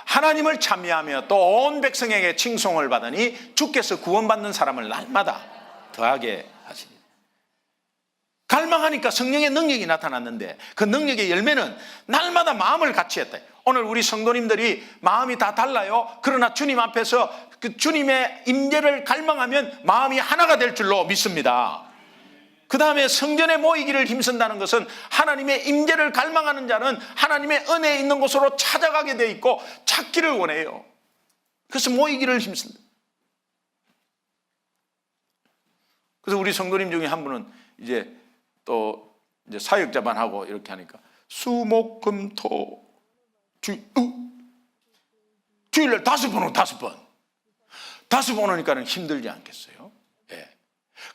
하나님을 찬미하며 또 온 백성에게 칭송을 받으니 주께서 구원받는 사람을 날마다 더하게 하시니. 갈망하니까 성령의 능력이 나타났는데 그 능력의 열매는 날마다 마음을 같이 했다. 오늘 우리 성도님들이 마음이 다 달라요. 그러나 주님 앞에서 그 주님의 임재를 갈망하면 마음이 하나가 될 줄로 믿습니다. 그 다음에 성전에 모이기를 힘쓴다는 것은 하나님의 임재를 갈망하는 자는 하나님의 은혜에 있는 곳으로 찾아가게 돼 있고 찾기를 원해요. 그래서 모이기를 힘쓴다. 그래서 우리 성도님 중에 한 분은 이제 또 이제 사역자만 하고 이렇게 하니까 수목금토 주일날 5번 오니까는 힘들지 않겠어요? 예.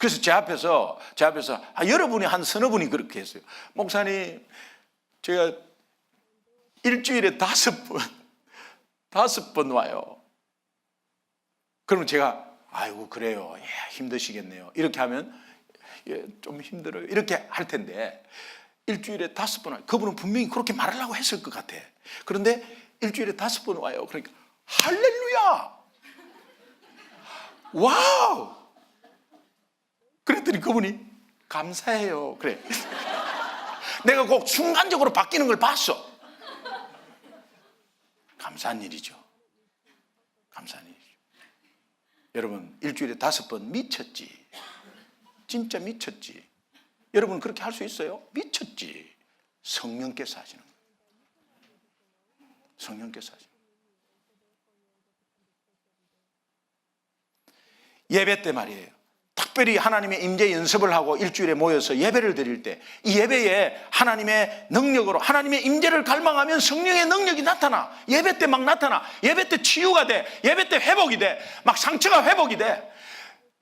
그래서 제 앞에서 여러분이 한 서너 분이 그렇게 했어요. 목사님, 제가 일주일에 5번 와요. 그러면 제가 아이고 그래요. 예, 힘드시겠네요. 이렇게 하면 예, 좀 힘들어요. 이렇게 할 텐데 일주일에 5번 와요. 그분은 분명히 그렇게 말하려고 했을 것 같아. 그런데 일주일에 5번 와요. 그러니까 할렐루야! 와우! 그랬더니 그분이 감사해요. 그래. 내가 꼭 순간적으로 바뀌는 걸 봤어. 감사한 일이죠. 감사한 일이죠. 여러분, 일주일에 5번 미쳤지. 진짜 미쳤지. 여러분 그렇게 할 수 있어요? 미쳤지. 성령께서 하시는 거예요. 성령께서 하시는 거예요. 예배 때 말이에요. 특별히 하나님의 임재 연습을 하고 일주일에 모여서 예배를 드릴 때 이 예배에 하나님의 능력으로 하나님의 임재를 갈망하면 성령의 능력이 나타나. 예배 때 막 나타나. 예배 때 치유가 돼. 예배 때 회복이 돼. 막 상처가 회복이 돼.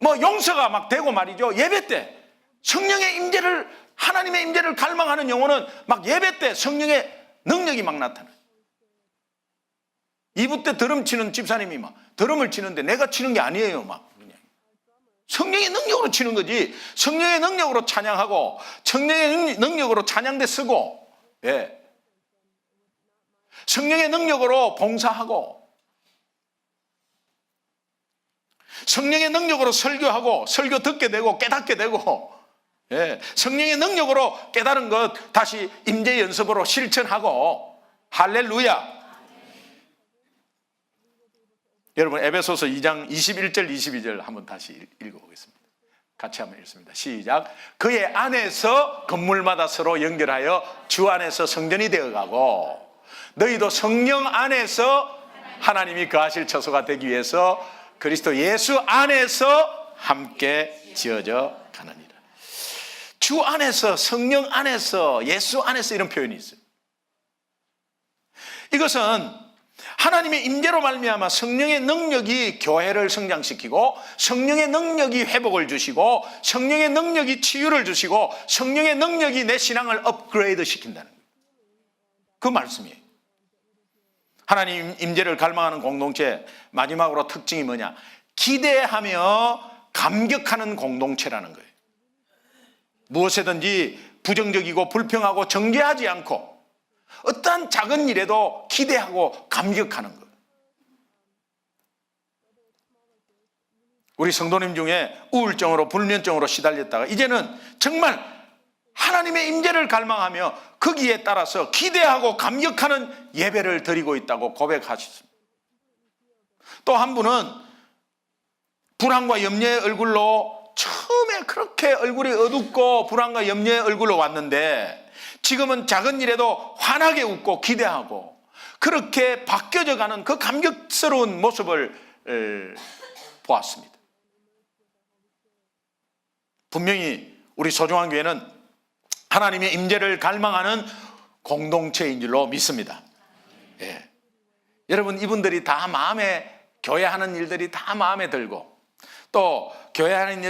뭐 용서가 막 되고 말이죠. 예배 때 성령의 임재를 하나님의 임재를 갈망하는 영혼은 막 예배 때 성령의 능력이 막 나타나. 2부 때 드럼 치는 집사님이 막 드럼을 치는데 내가 치는 게 아니에요. 막 그냥 성령의 능력으로 치는 거지. 성령의 능력으로 찬양하고 성령의 능력으로 찬양대 쓰고, 예. 성령의 능력으로 봉사하고 성령의 능력으로 설교하고 설교 듣게 되고 깨닫게 되고, 예. 성령의 능력으로 깨달은 것 다시 임재 연습으로 실천하고. 할렐루야. 여러분 에베소서 2장 21절 22절 한번 다시 읽어보겠습니다. 같이 한번 읽습니다. 시작. 그의 안에서 건물마다 서로 연결하여 주 안에서 성전이 되어가고 너희도 성령 안에서 하나님이 거하실 처소가 되기 위해서 그리스도 예수 안에서 함께 지어져 가느니라. 주 안에서, 성령 안에서, 예수 안에서 이런 표현이 있어요. 이것은 하나님의 임재로 말미암아 성령의 능력이 교회를 성장시키고 성령의 능력이 회복을 주시고 성령의 능력이 치유를 주시고 성령의 능력이 내 신앙을 업그레이드 시킨다는 거예요. 그 말씀이에요. 하나님 임재를 갈망하는 공동체 마지막으로 특징이 뭐냐? 기대하며 감격하는 공동체라는 거예요. 무엇이든지 부정적이고 불평하고 정죄하지 않고 어떠한 작은 일에도 기대하고 감격하는 것. 우리 성도님 중에 우울증으로 불면증으로 시달렸다가 이제는 정말 하나님의 임재를 갈망하며 거기에 따라서 기대하고 감격하는 예배를 드리고 있다고 고백하셨습니다. 또 한 분은 불안과 염려의 얼굴로 처음에 그렇게 얼굴이 어둡고 불안과 염려의 얼굴로 왔는데 지금은 작은 일에도 환하게 웃고 기대하고 그렇게 바뀌어져 가는 그 감격스러운 모습을 보았습니다. 분명히 우리 소중한 교회는 하나님의 임재를 갈망하는 공동체인 줄로 믿습니다. 예. 여러분 이분들이 다 마음에 교회하는 일들이 다 마음에 들고 또 교회하는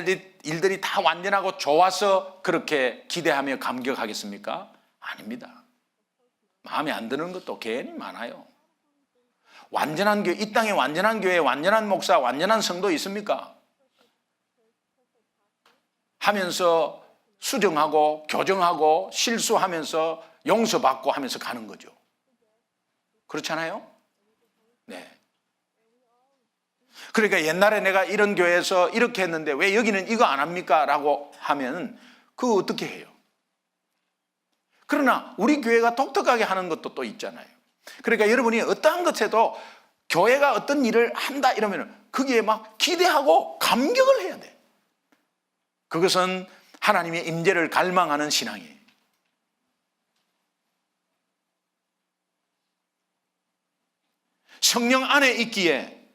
일들이 다 완전하고 좋아서 그렇게 기대하며 감격하겠습니까? 아닙니다. 마음에 안 드는 것도 괜히 많아요. 완전한 교회, 이 땅에 완전한 교회, 완전한 목사, 완전한 성도 있습니까? 하면서 수정하고 교정하고 실수하면서 용서받고 하면서 가는 거죠. 그렇잖아요? 네. 그러니까 옛날에 내가 이런 교회에서 이렇게 했는데 왜 여기는 이거 안 합니까? 라고 하면 그거 어떻게 해요? 그러나 우리 교회가 독특하게 하는 것도 또 있잖아요. 그러니까 여러분이 어떠한 것에도 교회가 어떤 일을 한다 이러면 거기에 막 기대하고 감격을 해야 돼. 그것은 하나님의 임재를 갈망하는 신앙이에요. 성령 안에 있기에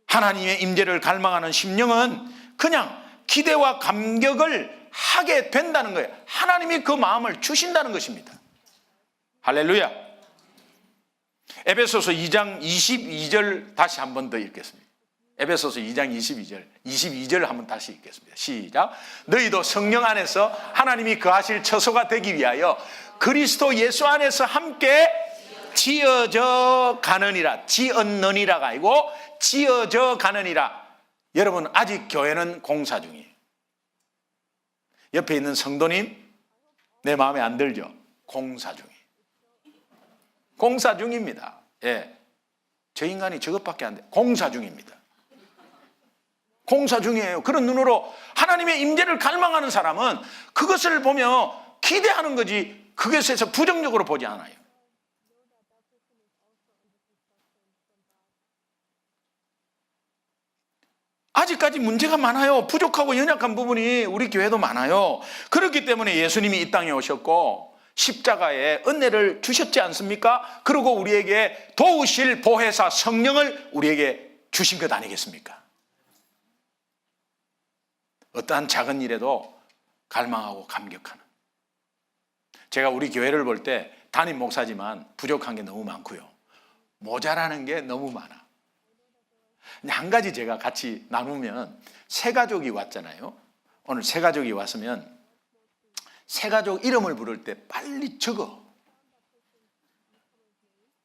하나님의 임재를 갈망하는 심령은 그냥 기대와 감격을 하게 된다는 거예요. 하나님이 그 마음을 주신다는 것입니다. 할렐루야. 에베소서 2장 22절 다시 한 번 더 읽겠습니다. 에베소서 2장 22절 한번 다시 읽겠습니다. 시작. 너희도 성령 안에서 하나님이 거하실 처소가 되기 위하여 그리스도 예수 안에서 함께 지어져 가느니라. 지었느니라가 아니고 지어져 가느니라. 여러분 아직 교회는 공사 중이에요. 옆에 있는 성도님 내 마음에 안 들죠? 공사 중이에요. 공사 중입니다. 예. 저 인간이 저것밖에 안 돼. 공사 중입니다. 공사 중이에요. 그런 눈으로 하나님의 임재를 갈망하는 사람은 그것을 보며 기대하는 거지 그것에서 부정적으로 보지 않아요. 아직까지 문제가 많아요. 부족하고 연약한 부분이 우리 교회도 많아요. 그렇기 때문에 예수님이 이 땅에 오셨고 십자가에 은혜를 주셨지 않습니까? 그리고 우리에게 도우실 보혜사 성령을 우리에게 주신 것 아니겠습니까? 어떠한 작은 일에도 갈망하고 감격하는. 제가 우리 교회를 볼 때 담임 목사지만 부족한 게 너무 많고요. 모자라는 게 너무 많아. 한 가지 제가 같이 나누면 새 가족이 왔잖아요. 오늘 새 가족이 왔으면 새 가족 이름을 부를 때 빨리 적어.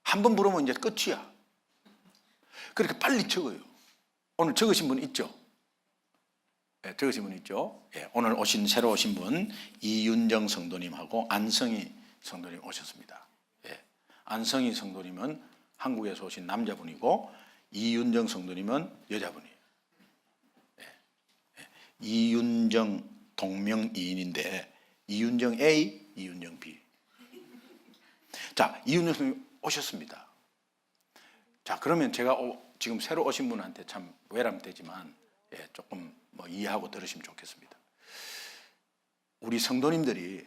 한 번 부르면 이제 끝이야. 그렇게 빨리 적어요. 오늘 적으신 분 있죠? 네, 적으신 분 있죠? 네, 오늘 새로 오신 분 이윤정 성도님하고 안성희 성도님 오셨습니다. 네, 안성희 성도님은 한국에서 오신 남자분이고 이윤정 성도님은 여자분이에요. 네, 네, 이윤정 동명이인인데 이윤정 A, 이윤정 B. 자, 이윤정 성도님 오셨습니다. 자, 그러면 제가 지금 새로 오신 분한테 참 외람되지만 조금 이해하고 들으시면 좋겠습니다. 우리 성도님들이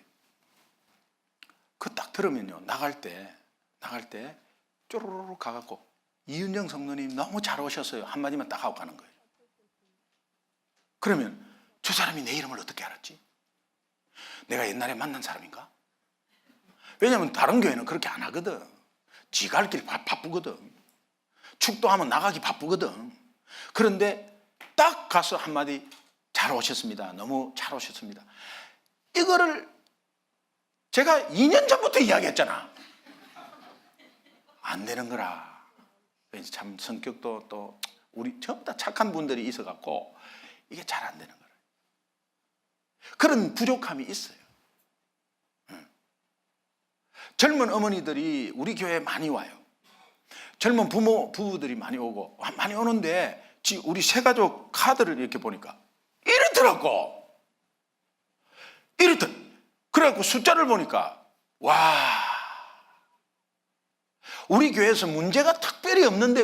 그 딱 들으면요 나갈 때 쪼르르 가갖고 이윤정 성도님 너무 잘 오셨어요 한마디만 딱 하고 가는 거예요. 그러면 저 사람이 내 이름을 어떻게 알았지? 내가 옛날에 만난 사람인가? 왜냐하면 다른 교회는 그렇게 안 하거든. 지 갈 길 바쁘거든. 축도하면 나가기 바쁘거든. 그런데 딱 가서 한마디 잘 오셨습니다. 너무 잘 오셨습니다. 이거를 제가 2년 전부터 이야기했잖아. 안 되는 거라. 참 성격도 또 우리 전부 다 착한 분들이 있어갖고 이게 잘 안 되는 거라. 그런 부족함이 있어요. 젊은 어머니들이 우리 교회에 많이 와요. 젊은 부부들이 많이 오고 많이 오는데 우리 새가족 카드를 이렇게 보니까 이렇더라고. 그래갖고 숫자를 보니까 와, 우리 교회에서 문제가 특별히 없는데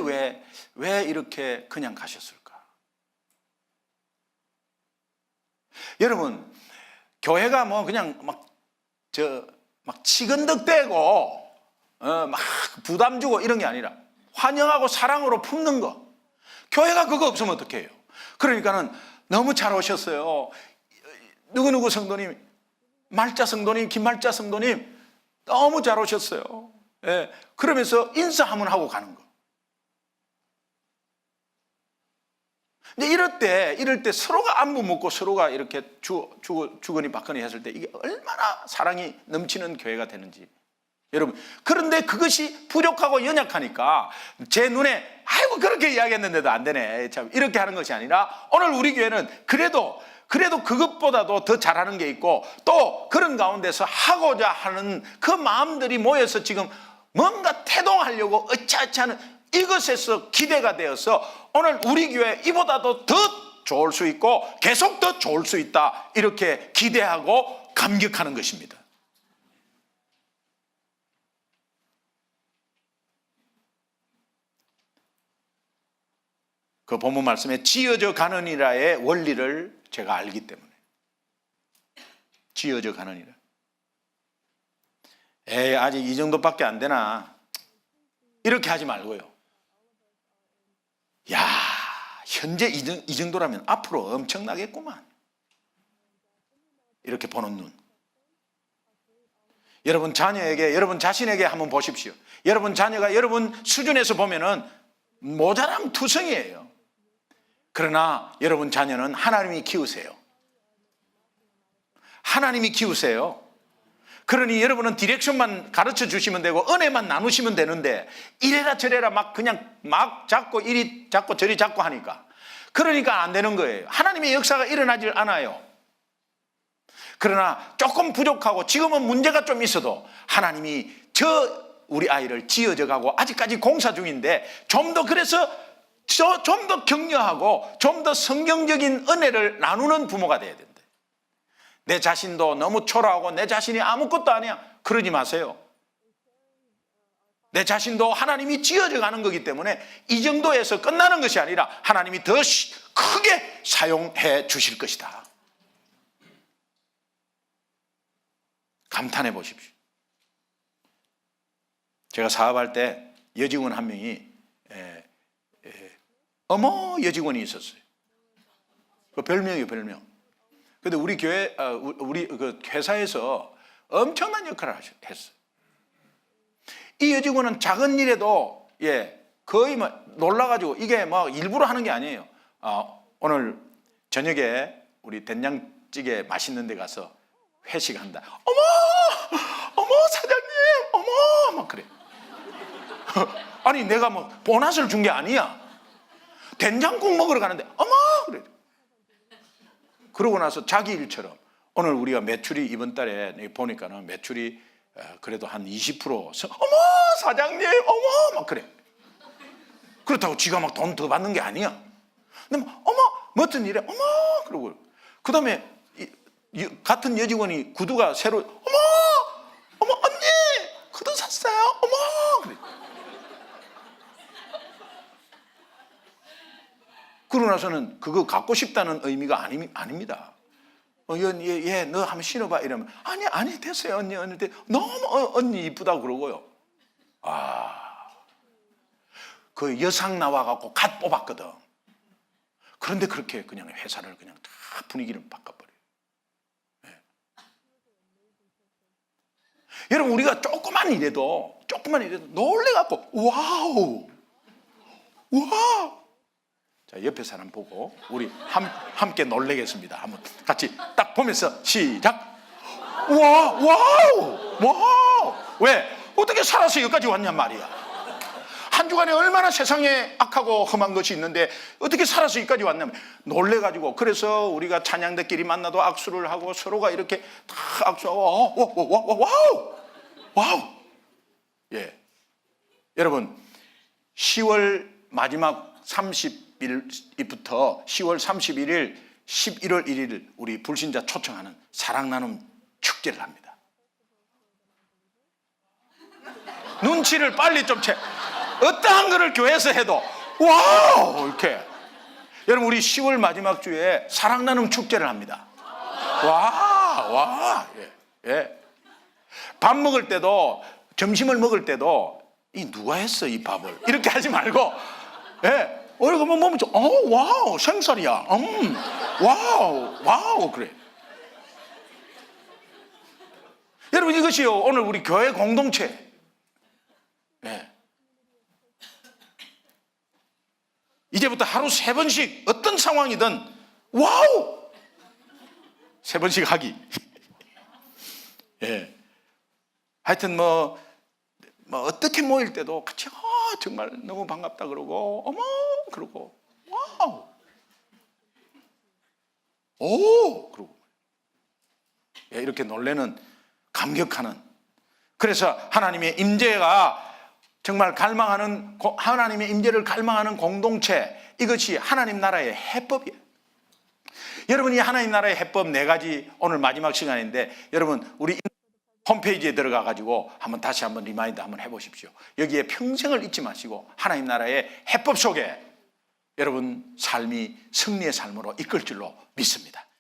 왜 이렇게 그냥 가셨을까? 여러분, 교회가 그냥 막 치근덕대고 막 부담 주고 이런 게 아니라 환영하고 사랑으로 품는 거. 교회가 그거 없으면 어떡해요? 그러니까는 너무 잘 오셨어요. 누구누구 성도님, 말자 성도님, 김말자 성도님 너무 잘 오셨어요. 예, 그러면서 인사 한번 하고 가는 거. 근데 이럴 때 서로가 안부 묻고 서로가 이렇게 주거니 받거니 했을 때 이게 얼마나 사랑이 넘치는 교회가 되는지. 여러분, 그런데 그것이 부족하고 연약하니까 제 눈에 아이고 그렇게 이야기했는데도 안 되네 참 이렇게 하는 것이 아니라 오늘 우리 교회는 그래도 그것보다도 더 잘하는 게 있고 또 그런 가운데서 하고자 하는 그 마음들이 모여서 지금 뭔가 태동하려고 어찌하는 이것에서 기대가 되어서 오늘 우리 교회 이보다도 더 좋을 수 있고 계속 더 좋을 수 있다 이렇게 기대하고 감격하는 것입니다. 그 본문 말씀에 지어져 가느니라의 원리를 제가 알기 때문에. 지어져 가느니라. 에이, 아직 이 정도밖에 안 되나, 이렇게 하지 말고요. 야, 현재 이 정도라면 앞으로 엄청나겠구만, 이렇게 보는 눈. 여러분 자녀에게, 여러분 자신에게 한번 보십시오. 여러분 자녀가 여러분 수준에서 보면은 모자람 투성이에요. 그러나 여러분 자녀는 하나님이 키우세요. 하나님이 키우세요. 그러니 여러분은 디렉션만 가르쳐 주시면 되고 은혜만 나누시면 되는데, 이래라 저래라 막 그냥 막 잡고 이리 잡고 저리 잡고 하니까, 그러니까 안 되는 거예요. 하나님의 역사가 일어나질 않아요. 그러나 조금 부족하고 지금은 문제가 좀 있어도 하나님이 우리 아이를 지어져 가고 아직까지 공사 중인데, 좀 더 그래서 좀 더 격려하고 좀 더 성경적인 은혜를 나누는 부모가 돼야 된다. 내 자신도 너무 초라하고 내 자신이 아무것도 아니야, 그러지 마세요. 내 자신도 하나님이 지어져 가는 거기 때문에 이 정도에서 끝나는 것이 아니라 하나님이 더 크게 사용해 주실 것이다. 감탄해 보십시오. 제가 사업할 때 여직원 한 명이 어머 여직원이 있었어요. 그 별명이에요, 별명. 근데 우리 교회, 우리 그 회사에서 엄청난 역할을 했어요. 이 여직원은 작은 일에도 거의 뭐 놀라가지고, 이게 뭐 일부러 하는 게 아니에요. 오늘 저녁에 우리 된장찌개 맛있는 데 가서 회식한다. 어머 사장님, 어머 막 그래. 아니 내가 뭐 보너스를 준 게 아니야. 된장국 먹으러 가는데 어머 그래. 그러고 나서 자기 일처럼, 오늘 우리가 매출이 이번 달에 보니까는 매출이 그래도 한 20% 어머 사장님 어머 막 그래. 그렇다고 지가 막 돈 더 받는 게 아니야. 근데 막, 어머 멋진 일에 어머 그러고, 그 다음에 같은 여직원이 구두가 새로, 어머 언니 구두 샀어요 어머 그래. 그러고 나서는 그거 갖고 싶다는 의미가 아닙니다. 얘 너 한번 신어봐 이러면, 아니 됐어요 언니. 너무 언니 이쁘다고 그러고요. 그 여상 나와갖고 갓 뽑았거든. 그런데 그렇게 그냥 회사를 그냥 다 분위기를 바꿔버려요. 네. 여러분 우리가 조금만 일해도 놀래갖고 와우. 자, 옆에 사람 보고 우리 함께 놀래겠습니다. 한번 같이 딱 보면서 시작. 와우. 왜? 어떻게 살아서 여기까지 왔냔 말이야. 한 주간에 얼마나 세상에 악하고 험한 것이 있는데 어떻게 살아서 여기까지 왔냐면, 놀래가지고. 그래서 우리가 찬양대끼리 만나도 악수를 하고 서로가 이렇게 다 악수하고 와우. 예, 여러분 10월 마지막 30일부터 10월 31일 11월 1일 우리 불신자 초청하는 사랑 나눔 축제를 합니다. 눈치를 빨리 좀 채. 어떠한 거를 교회에서 해도 와우 이렇게. 여러분 우리 10월 마지막 주에 사랑 나눔 축제를 합니다. 예. 밥 먹을 때도, 점심을 먹을 때도 누가 했어 이 밥을, 이렇게 하지 말고, 우리가 뭐 먹으면 와우 생살이야, 와우 그래. 여러분 이것이요 오늘 우리 교회 공동체. 이제부터 하루 3번씩 어떤 상황이든 와우 3번씩 하기. 하여튼 뭐 어떻게 모일 때도 같이 정말 너무 반갑다 그러고 어머 그러고 와우 오 그러고 이렇게 놀래는, 감격하는. 그래서 하나님의 임재가 정말 갈망하는, 하나님의 임재를 갈망하는 공동체, 이것이 하나님 나라의 해법이에요. 여러분이 하나님 나라의 해법 4가지, 오늘 마지막 시간인데 여러분 우리 홈페이지에 들어가 가지고 다시 한번 리마인드 한번 해보십시오. 여기에 평생을 잊지 마시고 하나님 나라의 해법 속에 여러분 삶이 승리의 삶으로 이끌 줄로 믿습니다.